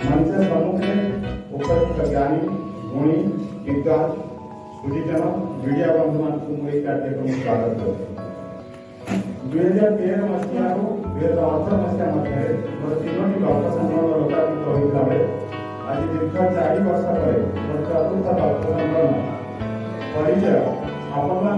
मंच सम्मुखे उपस्थित ज्ञानी गुणी विद्वान सुधीजन मीडिया बंधु मान कार्यक्रम स्वागत करुँ 2013 मसीह 2018 मसीहा मध्य मोर 3टी गल्प संग्रह लोकार्पित होता बेले आज दीर्घ 4 वर्ष पर मोर चतुर्थ गल्प संग्रह परिचय आपण